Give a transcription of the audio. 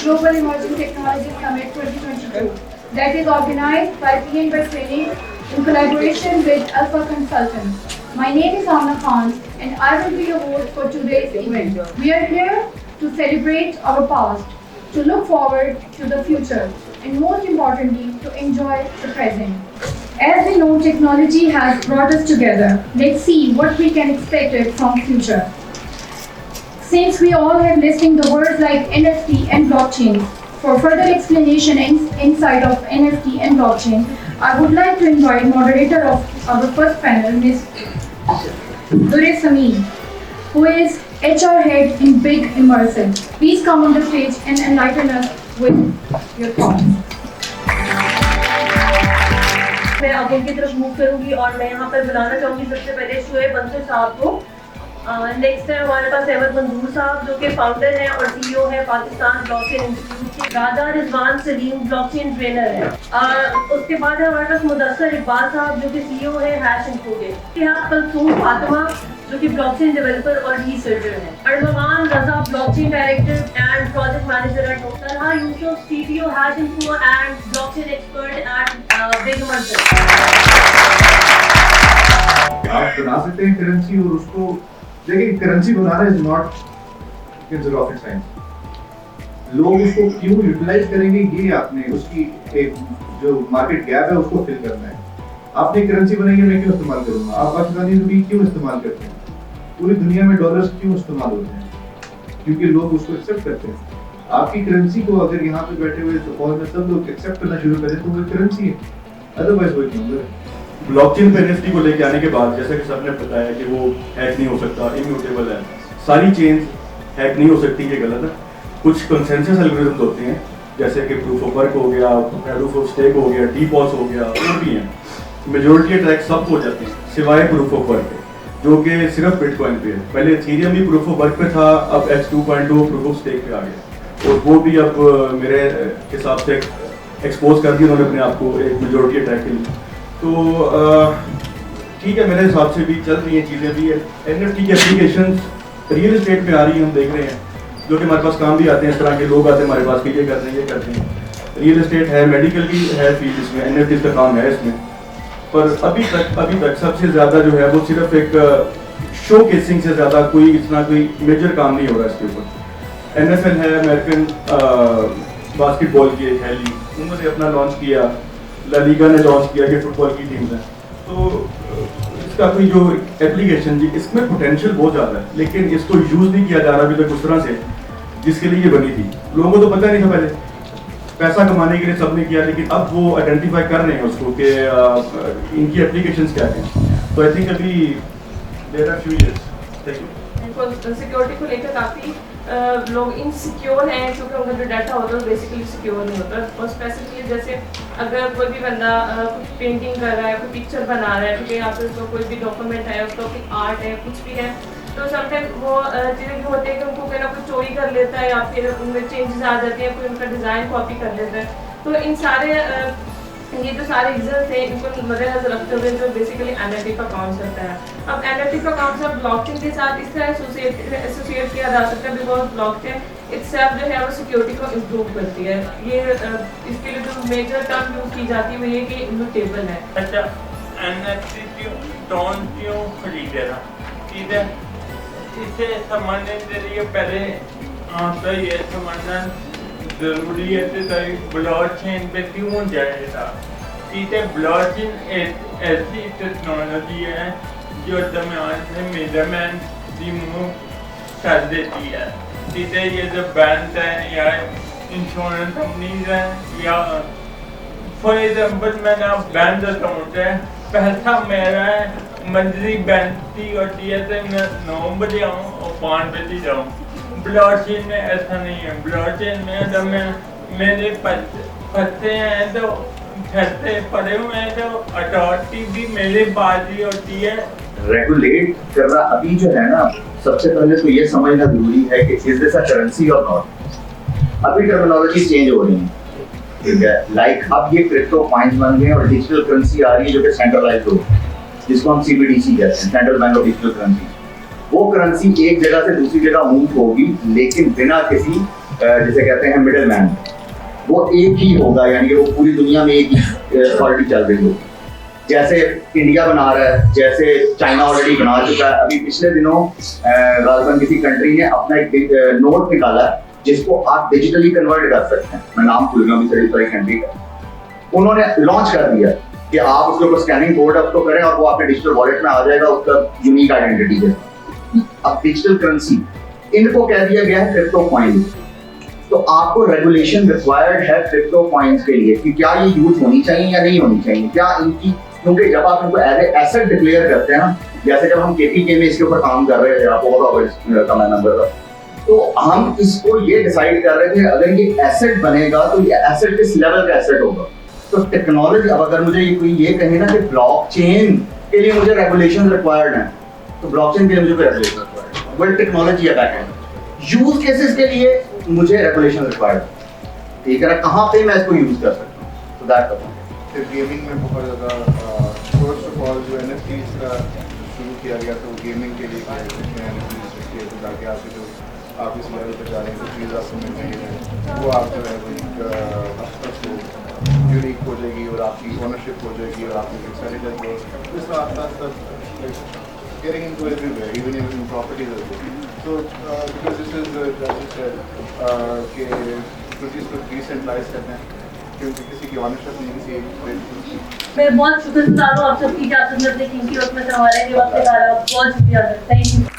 Global Emerging Technology Summit 2022 that is organized by PNY Trainings in collaboration with 𝐓𝐞𝐜𝐴. My name is Amna Khan and I will be your host for today's event. We are here to celebrate our past, to look forward to the future, and most importantly, to enjoy the present. As we know, technology has brought us together. Let's see what we can expect from future. Since we all have listening the words like NFT and blockchain, for further explanation and insight of NFT and blockchain, I would like to invite moderator of our first panel, Ms. Durre Samin, who is HR head in 𝐵𝐥𝐸. Please come on the stage and enlighten us with your thoughts. मैं आगे की तरफ move करूंगी और मैं यहाँ पर बुलाना चाहूँगी सबसे पहले शोएब बंसर साहब को। नेक्स्ट है हमारे पास अहमद मंजूर साहब जो कि फाउंडर हैं और CEO है पाकिस्तान ब्लॉकचेन इंस्टीट्यूट के। राजा रिजवान सलीम ब्लॉकचेन ट्रेनर है। उसके बाद है हमारे पास मुदस्सर इकबाल साहब जो कि CEO है 𝐓𝐞𝐜𝐴 के। कलसूम फातिमा जो कि ब्लॉकचेन डेवलपर और रिसर्चर है। Arman Raza blockchain director and project manager at Talha Yusuf CTO 𝐓𝐞𝐜 and blockchain expert at betterment। आप बना सकते हैं करेंसी और उसको देखिए, करेंसी बनाना इज नॉट रॉकेट साइंस। लोग उसको क्यों यूटिलाइज करेंगे, ये आपने उसकी एक जो मार्केट गैप है उसको फिल करना है। आपने करेंसी बनाई है, मैं क्यों इस्तेमाल करूंगा? आप पाकिस्तानी रुपये क्यों इस्तेमाल करते हैं? पूरी दुनिया में डॉलर्स क्यों इस्तेमाल होते हैं? क्योंकि लोग उसको एक्सेप्ट करते हैं। आपकी करेंसी को अगर यहाँ पे बैठे हुए तो हॉल में सब लोग एक्सेप्ट करना शुरू करें तो वो करेंसी है, अदरवाइज वो क्यों है। ब्लॉकचेन पे NFT को लेके आने के बाद जैसा कि सबने बताया कि वो हैक नहीं हो सकता, इम्यूटेबल है, सारी चेंज हैक नहीं हो सकती, ये गलत है। कुछ कंसेंसस एल्गोरिथम्स होते हैं जैसे कि प्रूफ ऑफ वर्क हो गया, प्रूफ ऑफ स्टेक हो गया, डीपॉस हो गया, वो भी हैं। मेजोरिटी अटैक सब हो जाते हैं सिवाय प्रूफ ऑफ वर्क के जो कि सिर्फ बिटकॉइन पे है। पहले इथेरियम भी प्रूफ ऑफ वर्क पे था, अब X2.2 प्रूफ ऑफ स्टेक पे आ गया और वो भी अब मेरे हिसाब से एक्सपोज कर दिया उन्होंने अपने आप को एक मेजोरिटी अटैक के लिए। तो ठीक है, मेरे हिसाब से भी चल रही हैं चीज़ें भी। NFT की एप्लीकेशन रियल एस्टेट में आ रही हैं, हम देख रहे हैं, जो कि हमारे पास काम भी आते हैं। इस तरह के लोग आते हैं हमारे पास कि ये करते हैं, ये करते हैं। रियल एस्टेट है, मेडिकल की है फील्ड, इसमें NFT का काम है इसमें। पर अभी तक सबसे ज़्यादा जो है वो सिर्फ एक शो केसिंग से ज़्यादा कोई इतना कोई मेजर काम नहीं हो रहा इसके ऊपर। NFL है, अमेरिकन बास्केटबॉल की एक है लीग, उन्होंने अपना लॉन्च किया, ला लीगा ने लॉन्च किया कि फुटबॉल की टीम है। तो इसका कोई जो एप्लीकेशन जी इसमें पोटेंशियल बहुत ज़्यादा है, लेकिन इसको यूज़ नहीं किया जा रहा अभी तक उस तरह से जिसके लिए ये बनी थी। लोगों को तो पता नहीं था, पहले पैसा कमाने के लिए सबने किया, लेकिन अब वो आइडेंटिफाई कर रहे हैं उसको कि इनकी एप्लीकेशंस क्या हैं। तो आई थिंक अभी there are few years. Thank you. Security को लेकर काफ़ी लोग इनसिक्योर हैं क्योंकि उनका जो डाटा होता है वो बेसिकली सिक्योर नहीं होता। और स्पेसिफिकली जैसे अगर कोई भी बंदा कुछ पेंटिंग कर रहा है, कोई पिक्चर बना रहा है, क्योंकि यहाँ पे उसका कोई भी डॉक्यूमेंट है, उसका कोई आर्ट है, कुछ भी है, तो समटाइम वो चीज़ें भी होती है कि उनको कोई ना कोई चोरी कर लेता है या फिर उनमें चेंजेस आ जाते हैं, कोई उनका डिज़ाइन कॉपी कर लेता है। तो इन सारे ये जो सारे रीजंस हैं इनको मद्देनजर रखते हुए जो बेसिकली NFT का कॉन्सेप्ट है। अब NFT का कॉन्सेप्ट ब्लॉकचेन के साथ इस तरह एसोसिएट किया जा सकता है बिकॉज ब्लॉकचेन इटसेल्फ जो है वो सिक्योरिटी को इम्प्रूव करती है। ये इसके लिए जो मेजर टर्म यूज की जाती है वो ये कि इम्यूटेबल है। अच्छा, NFT क्यों खरीदे ना? ठीक है, इसे समझने के लिए पहले आपका ये समझना जरूरी है कि ब्लॉकचेन पे क्यों जाएगा। ठीक है, ब्लॉकचेन एक ऐसी टेक्नोलॉजी है जो दरमियान से मेजरमेंट रिमूव कर देती है। ठीक है, ये जो बैंक है या इंश्योरेंस कंपनीज हैं या फॉर एग्जाम्पल मैंने आप बैंक अकाउंट है, पैसा मेरा है, मंथली बैंक की होती है तो मैं 9 बजे आऊँ और 5 बजे जाऊँ। ब्लॉकचेन में ऐसा नहीं है। ब्लॉकचेन में जब मेरे पत्ते हैं तो फैसले पड़े हुए हैं तो अथॉरिटी भी मेरे पास ही होती है। रेगुलेट करना अभी जो है ना, सबसे पहले तो ये समझना जरूरी है कि इज दिस अ करेंसी और नॉट। अभी टर्मिनोलॉजी चेंज हो रही है, ठीक है। लाइक अब ये क्रिप्टो कॉइन्स बन गए और डिजिटल करेंसी आ रही है जो कि सेंट्रलाइज्ड हो, जिसको हम CBDC कहते हैं, central bank of digital currency. वो करेंसी एक जगह से दूसरी जगह मूव होगी लेकिन बिना किसी जिसे कहते हैं मिडिल मैन, वो एक ही होगा, यानी कि वो पूरी दुनिया में एक ही अथॉरिटी चल रही होगी। जैसे इंडिया बना रहा है, जैसे चाइना ऑलरेडी बना चुका है। अभी पिछले दिनों गालिबन किसी कंट्री ने अपना एक नोट निकाला जिसको आप डिजिटली कन्वर्ट कर सकते हैं, मैं नाम भूल गया अभी सारी कंट्री का, उन्होंने लॉन्च कर दिया कि आप उसके ऊपर स्कैनिंग कोड अप तो करें और वो आपके डिजिटल वॉलेट में आ जाएगा उसका यूनिक आइडेंटिटी के। अब डिजिटल करेंसी इनको कह दिया गया है क्रिप्टो कॉइन। तो आपको रेगुलेशन रिक्वायर्ड है क्रिप्टो कॉइन्स के लिए कि क्या ये यूज होनी चाहिए या नहीं होनी चाहिए, क्या इनकी, क्योंकि जब आप इनको एज ए एसेट डिक्लेयर करते हैं ना, जैसे जब हम केपीके में इसके ऊपर काम कर रहे थे, आपको पता होगा इसका मैं नंबर था, तो हम इसको ये डिसाइड कर रहे थे अगर ये एसेट बनेगा तो ये एसेट किस लेवल का एसेट होगा। तो टेक्नोलॉजी, अब अगर मुझे कोई ये कहे ना कि ब्लॉकचेन के लिए मुझे रेगुलेशन रिक्वायर्ड है, तो ब्लॉकचेन के लिए मुझे रेगुलेशन रिक्वायर्ड है, बट टेक्नोलॉजी है बैकएंड। यूज केसेस के लिए मुझे रेगुलेशन रिक्वायर्ड है, ठीक है ना, कहाँ पे मैं इसको यूज कर सकता हूँ। तो दैट फिर गेमिंग में बहुत ज़्यादा फर्स्ट ऑफ ऑल जो NFTs का शुरू किया गया था वो गेमिंग के लिए NFTs किए थे, ताकि आप जो आप इस लेवल पर जा रहे हैं तो चीज़ आपको मिल रही है, वो आप जो है वो यूनिक हो जाएगी और आपकी ओनरशिप हो जाएगी और आपको एक्सपेंडिचर को इसका आपका getting into everywhere, even in properties as well. So because this is as you said कि कुछ इसको डिसेंट्रलाइज करना है, क्योंकि किसी की ऑनरशिप नहीं, किसी एक मैं बहुत शुक्रगुजार हूँ आप सबकी, जो आपने अपने कीमती वक्त में हमारे लिए वक्त निकाला, बहुत शुक्रिया, थैंक यू।